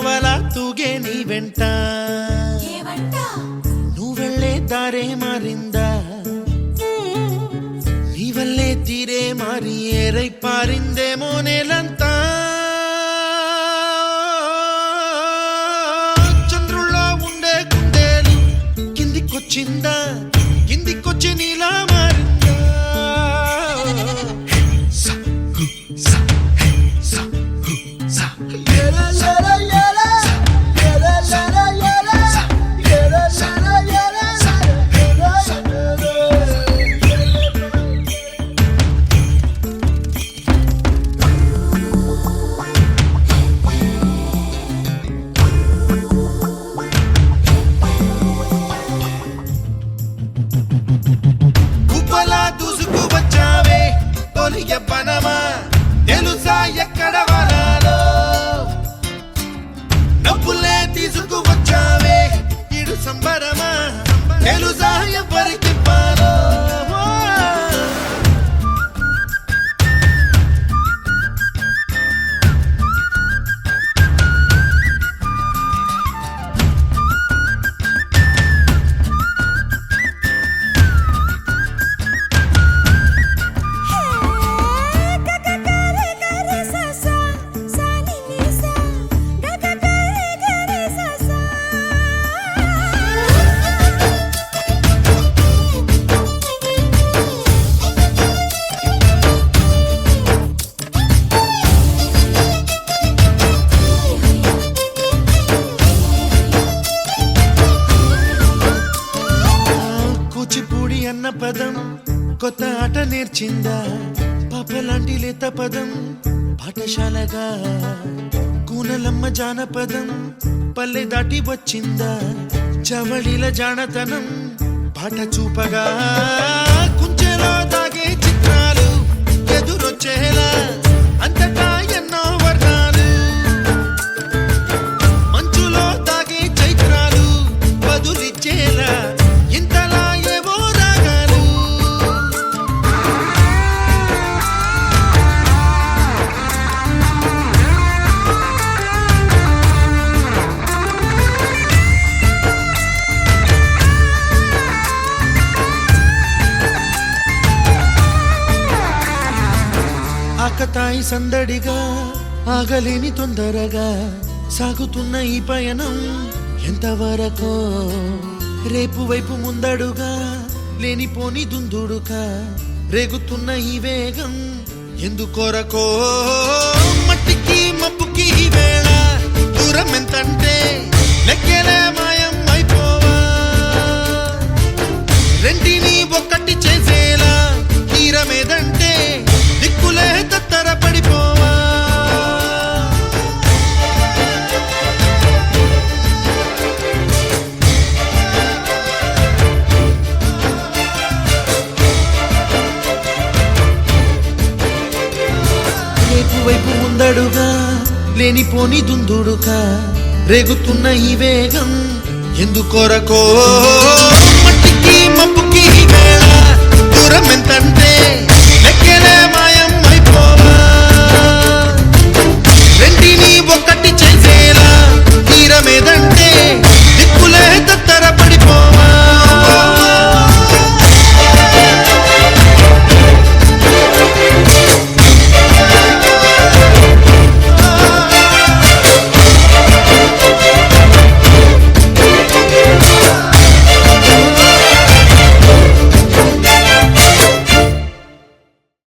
తోవలా తూగే నీ వెంట నువ్వెళ్ళే దారే మారిందా నీ వల్లే తీరే మారి ఏరై పారిందేమో నేలంతా చంద్రుల్లో ఉండే గుండెలు కిందికొచ్చిందా కిందికొచ్చి నీలా మారిందా పనమా తెలుసా ఎక్కడ వనాలో నవ్వులే తీసుకువచ్చావే ఇడు సంబరమా తెలుసా ఎవరికి పాలో అన్న పదం కొత్త ఆట నేర్చిందా పాపలాంటి లేత పదం పాఠశాలగా కూనలమ్మ జానపదం పల్లె దాటి వచ్చిందా చవళిల జానతనం పాట చూపగా కుంచెలో దాగే చిత్రాలు ఎదురొచ్చేలా అంతటా ఎన్నో వర్ణాలు మంచులో దాగే చైత్రాలు బదులిచ్చేలా ఇంతలా ఆకతాయి సందడిగా ఆగలేని తొందరగా సాగుతున్న ఈ పయనం ఎంతవరకో రేపు వైపు ముందడుగా లేనిపోని దుందుడుగా రేగుతున్న ఈ వేగం ఎందుకొరకో మట్టికి మబ్బుకి వేళ దూరం ఎంతంటే లెక్కలే మాయం అయిపోవా రెంటిని ఒక్కటి చేసేలా తీరమేదంటే దిక్కులే తత్తర పడిపోవా రేపు వైపు ముందడుగా లేనిపోని దుందుడుగా రేగుతున్న ఈ వేగం ఎందుకొరకో మట్టికి మబ్బుకి వేళ దూరం ఎంతంటే లెక్కలే